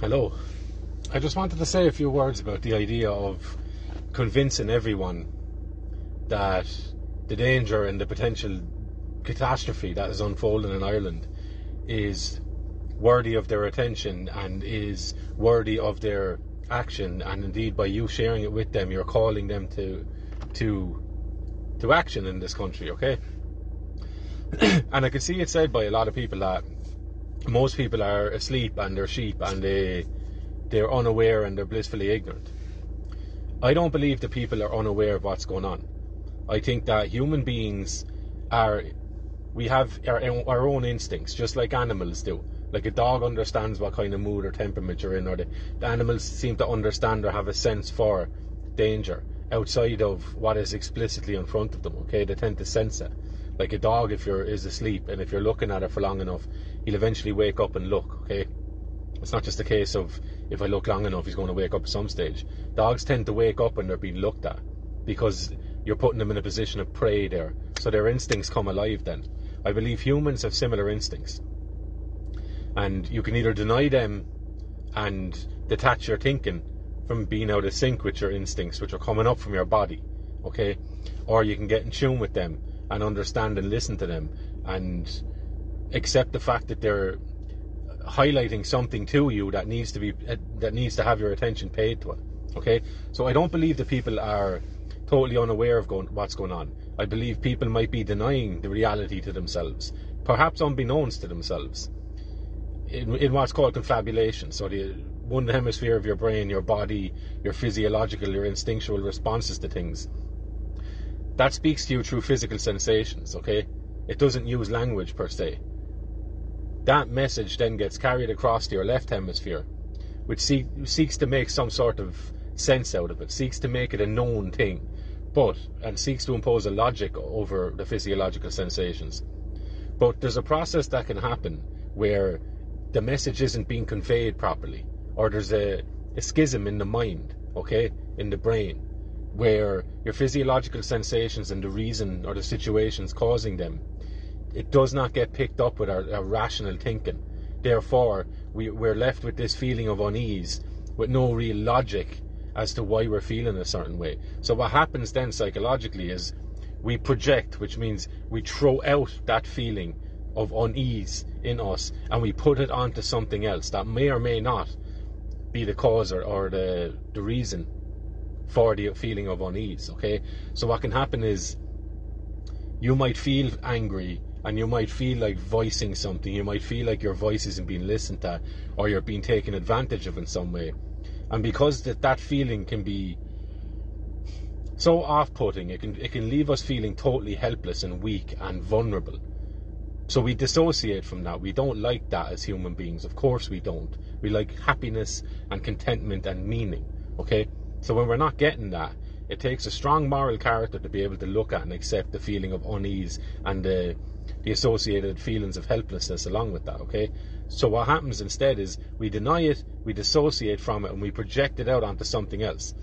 Hello. I just wanted to say a few words about the idea of convincing everyone that the danger and the potential catastrophe that is unfolding in Ireland is worthy of their attention and is worthy of their action, and indeed by you sharing it with them, you're calling them to action in this country, okay? And I can see it said by a lot of people that most people are asleep and they're sheep and they're unaware and they're blissfully ignorant. I don't believe that people are unaware of what's going on. I think that human beings we have our own instincts, just like animals do. Like a dog understands what kind of mood or temperament you're in, or the animals seem to understand or have a sense for danger outside of what is explicitly in front of them, okay? They tend to sense it. Like a dog, if is asleep, and if you're looking at it for long enough, he'll eventually wake up and look, okay? It's not just a case of, if I look long enough, he's going to wake up at some stage. Dogs tend to wake up when they're being looked at, because you're putting them in a position of prey there. So their instincts come alive then. I believe humans have similar instincts. And you can either deny them and detach your thinking from being out of sync with your instincts, which are coming up from your body, okay? Or you can get in tune with them and understand and listen to them and accept the fact that they're highlighting something to you that needs to have your attention paid to it, okay? So I don't believe that people are totally unaware of what's going on. I believe people might be denying the reality to themselves, perhaps unbeknownst to themselves, in what's called confabulation. So the one hemisphere of your brain, your body, your physiological, your instinctual responses to things, that speaks to you through physical sensations, okay? It doesn't use language per se. That message then gets carried across to your left hemisphere, which seeks to make some sort of sense out of it, seeks to make it a known thing, and seeks to impose a logic over the physiological sensations. But there's a process that can happen where the message isn't being conveyed properly, or there's a schism in the mind, okay, in the brain, where your physiological sensations and the reason or the situations causing them, it does not get picked up with our rational thinking. Therefore, we're left with this feeling of unease with no real logic as to why we're feeling a certain way. So what happens then psychologically is we project, which means we throw out that feeling of unease in us and we put it onto something else that may or may not be the cause or the reason for the feeling of unease, okay? So what can happen is you might feel angry and you might feel like voicing something. You might feel like your voice isn't being listened to, or you're being taken advantage of in some way. And because that feeling can be so off-putting, it can leave us feeling totally helpless and weak and vulnerable. So we dissociate from that. We don't like that as human beings. Of course we don't. We like happiness and contentment and meaning, okay? So when we're not getting that, it takes a strong moral character to be able to look at and accept the feeling of unease and the associated feelings of helplessness along with that, okay? So what happens instead is we deny it, we dissociate from it, and we project it out onto something else.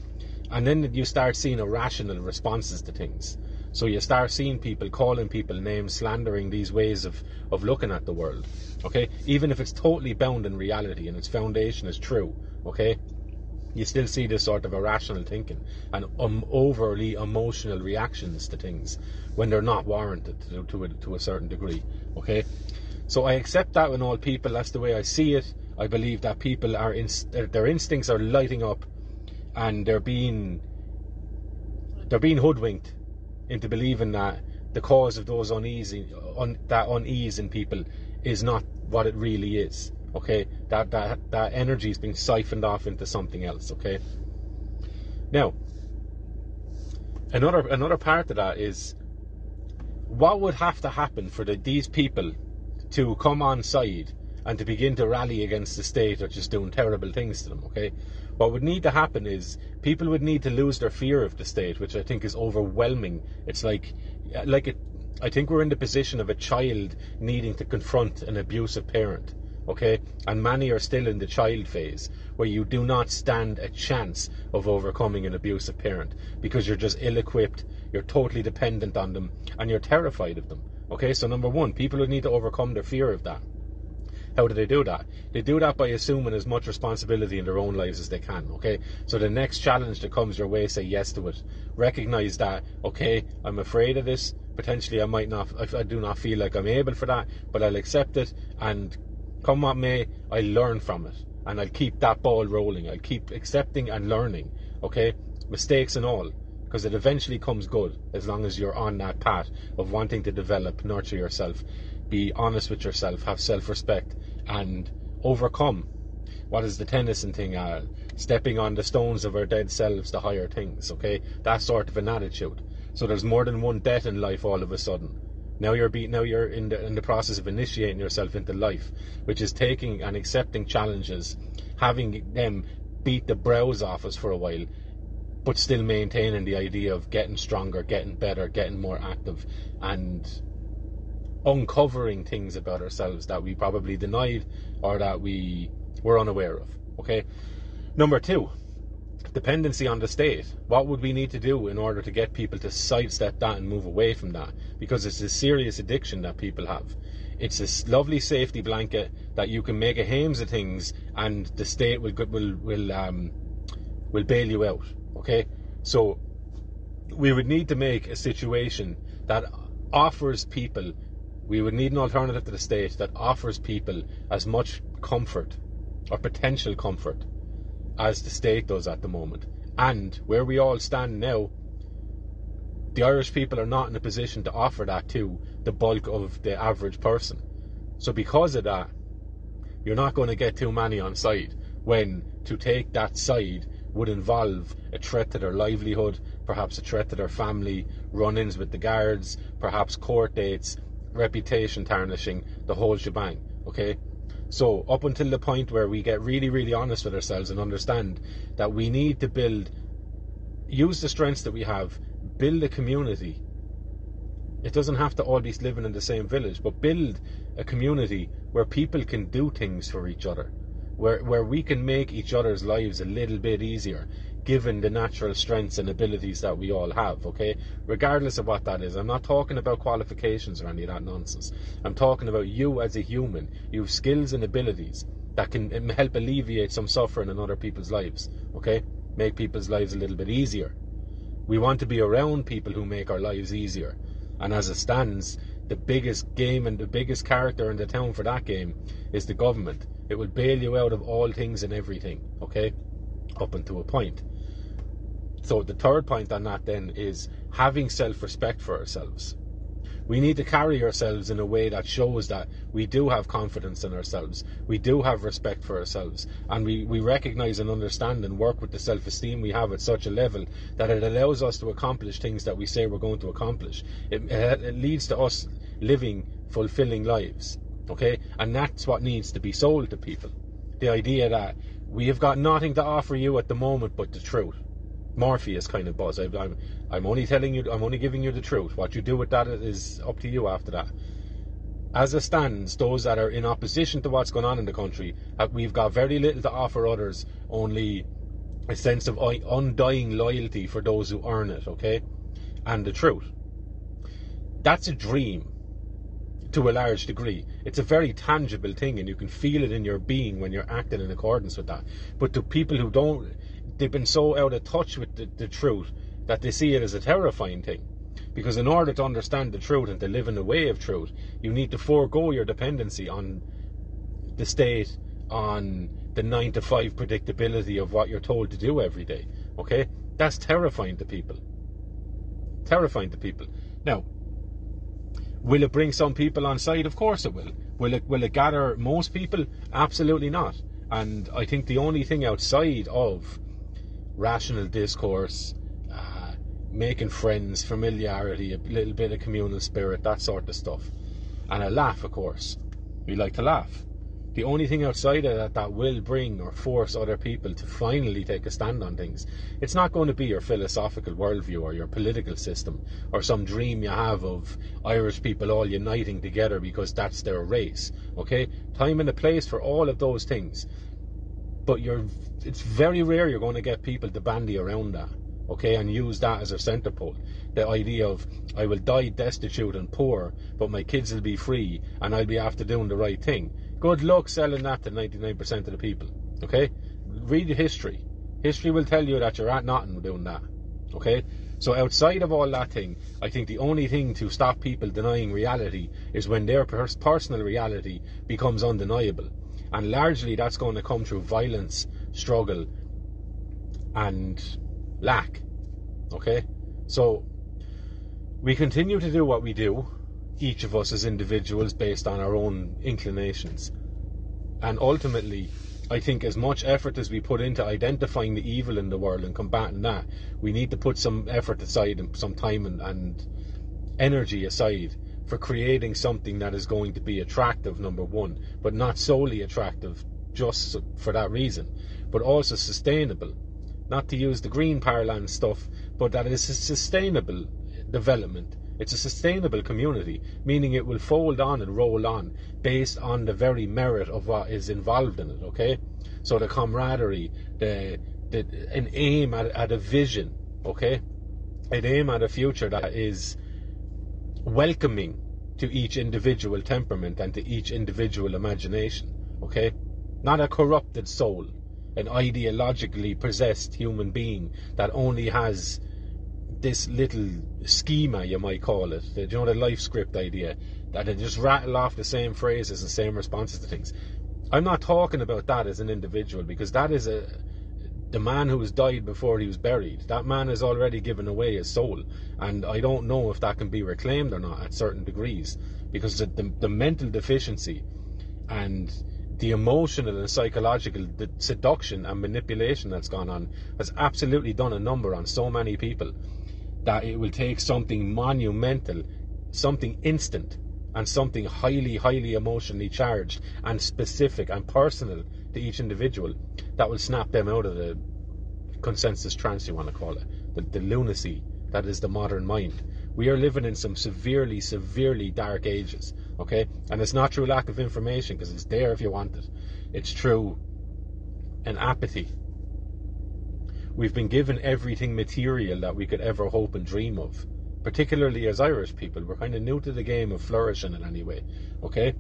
And then you start seeing irrational responses to things. So you start seeing people calling people names, slandering these ways of looking at the world, okay? Even if it's totally bound in reality and its foundation is true, okay? You still see this sort of irrational thinking and overly emotional reactions to things when they're not warranted to a certain degree, okay? So I accept that in all people. That's the way I see it. I believe that people their instincts are lighting up and they're being hoodwinked into believing that the cause of those unease in people is not what it really is. Okay, that energy is being siphoned off into something else. Okay. Now, another part of that is what would have to happen for these people to come on side and to begin to rally against the state, which is doing terrible things to them. Okay, what would need to happen is people would need to lose their fear of the state, which I think is overwhelming. It's I think we're in the position of a child needing to confront an abusive parent. Okay, and many are still in the child phase where you do not stand a chance of overcoming an abusive parent because you're just ill-equipped, you're totally dependent on them, and you're terrified of them. Okay, so number one, people would need to overcome their fear of that. How do they do that? They do that by assuming as much responsibility in their own lives as they can, okay? So the next challenge that comes your way, say yes to it. Recognize that, okay, I'm afraid of this. Potentially I do not feel like I'm able for that, but I'll accept it, and come what may, I'll learn from it. And I'll keep that ball rolling. I'll keep accepting and learning, okay? Mistakes and all. Because it eventually comes good as long as you're on that path of wanting to develop, nurture yourself, be honest with yourself, have self-respect, and overcome what is the Tennyson thing, stepping on the stones of our dead selves to higher things, okay? That sort of an attitude. So there's more than one death in life all of a sudden. Now you're in the process of initiating yourself into life, which is taking and accepting challenges, having them beat the brows off us for a while, but still maintaining the idea of getting stronger, getting better, getting more active, and uncovering things about ourselves that we probably denied or that we were unaware of, okay? Number 2, dependency on the state. What would we need to do in order to get people to sidestep that and move away from that? Because it's a serious addiction that people have. It's a lovely safety blanket that you can make a hames of things and the state will bail you out. Okay, so we would need to make a situation that offers people, we would need an alternative to the state that offers people as much comfort or potential comfort as the state does at the moment. And where we all stand now, the Irish people are not in a position to offer that to the bulk of the average person. So because of that, you're not going to get too many on side, when to take that side would involve a threat to their livelihood, perhaps a threat to their family, run-ins with the guards, perhaps court dates, reputation tarnishing, the whole shebang, okay? So up until the point where we get really, really honest with ourselves and understand that we need to use the strengths that we have, build a community. It doesn't have to all be living in the same village, but build a community where people can do things for each other, where we can make each other's lives a little bit easier, given the natural strengths and abilities that we all have, okay? Regardless of what that is. I'm not talking about qualifications or any of that nonsense. I'm talking about you as a human. You have skills and abilities that can help alleviate some suffering in other people's lives, okay? Make people's lives a little bit easier. We want to be around people who make our lives easier. And as it stands, the biggest game and the biggest character in the town for that game is the government. It will bail you out of all things and everything, okay? Up until a point. So the third point on that then is having self-respect for ourselves. We need to carry ourselves in a way that shows that we do have confidence in ourselves, we do have respect for ourselves, and we recognise and understand and work with the self-esteem we have at such a level that it allows us to accomplish things that we say we're going to accomplish. It leads to us living fulfilling lives, okay? And that's what needs to be sold to people. The idea that we have got nothing to offer you at the moment but the truth. Morpheus kind of buzz. I'm only telling you, I'm only giving you the truth. What you do with that is up to you after that. As it stands, those that are in opposition to what's going on in the country, we've got very little to offer others, only a sense of undying loyalty for those who earn it, okay? And the truth. That's a dream to a large degree. It's a very tangible thing and you can feel it in your being when you're acting in accordance with that. But to people who don't, they've been so out of touch with the truth that they see it as a terrifying thing. Because in order to understand the truth and to live in the way of truth, you need to forego your dependency on the state, on the 9-to-5 predictability of what you're told to do every day. Okay? That's terrifying to people. Terrifying to people. Now, will it bring some people on side? Of course it will. Will it gather most people? Absolutely not. And I think the only thing outside of rational discourse, making friends, familiarity, a little bit of communal spirit, that sort of stuff, and a laugh, of course. We like to laugh. The only thing outside of that will bring or force other people to finally take a stand on things, it's not going to be your philosophical worldview or your political system or some dream you have of Irish people all uniting together because that's their race, okay? Time and a place for all of those things, but it's very rare you're going to get people to bandy around that, okay, and use that as a centre pole. The idea of, I will die destitute and poor, but my kids will be free and I'll be after doing the right thing. Good luck selling that to 99% of the people. Okay? Read history. History will tell you that you're at nothing doing that. Okay? So outside of all that thing, I think the only thing to stop people denying reality is when their personal reality becomes undeniable. And largely that's going to come through violence, struggle, and lack. Okay? So we continue to do what we do, each of us as individuals, based on our own inclinations. And ultimately, I think as much effort as we put into identifying the evil in the world and combating that, we need to put some effort aside and some time and energy aside for creating something that is going to be attractive, number one, but not solely attractive just for that reason, but also sustainable. Not to use the green parlance stuff, but that is a sustainable development. It's a sustainable community, meaning it will fold on and roll on based on the very merit of what is involved in it, okay? So the camaraderie, an aim at a vision, okay? An aim at a future that is welcoming to each individual temperament and to each individual imagination, okay? Not a corrupted soul, an ideologically possessed human being that only has this little schema, you might call it, the life script idea, that they just rattle off the same phrases and same responses to things. I'm not talking about that as an individual, because that is the man who has died before he was buried. That man has already given away his soul, and I don't know if that can be reclaimed or not at certain degrees, because the mental deficiency and the emotional and psychological seduction and manipulation that's gone on has absolutely done a number on so many people, that it will take something monumental, something instant, and something highly, highly emotionally charged and specific and personal to each individual that will snap them out of the consensus trance, you want to call it, the lunacy that is the modern mind. We are living in some severely, severely dark ages, okay? And it's not through lack of information, because it's there if you want it. It's through an apathy. We've been given everything material that we could ever hope and dream of, particularly as Irish people. We're kind of new to the game of flourishing in any way, okay?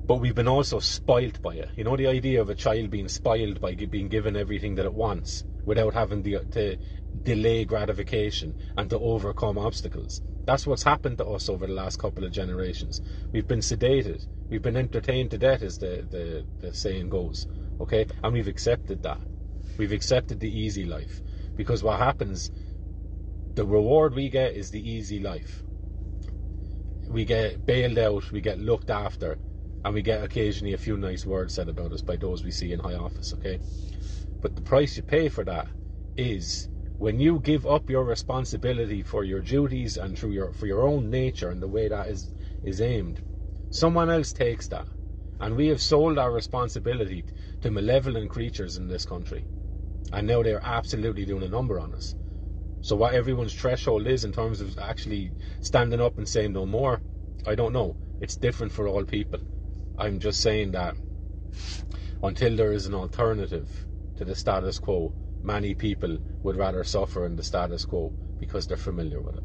But we've been also spoilt by it. You know, the idea of a child being spoiled by being given everything that it wants without having to delay gratification and to overcome obstacles. That's what's happened to us over the last couple of generations. We've been sedated. We've been entertained to death, as the saying goes, okay? And we've accepted that. We've accepted the easy life, because what happens, the reward we get is the easy life. We get bailed out, we get looked after, and we get occasionally a few nice words said about us by those we see in high office, okay? But the price you pay for that is when you give up your responsibility for your duties and for your own nature and the way that is aimed. Someone else takes that, and we have sold our responsibility to malevolent creatures in this country, and now they're absolutely doing a number on us. So what everyone's threshold is in terms of actually standing up and saying no more, I don't know. It's different for all people. I'm just saying that until there is an alternative to the status quo, many people would rather suffer in the status quo because they're familiar with it.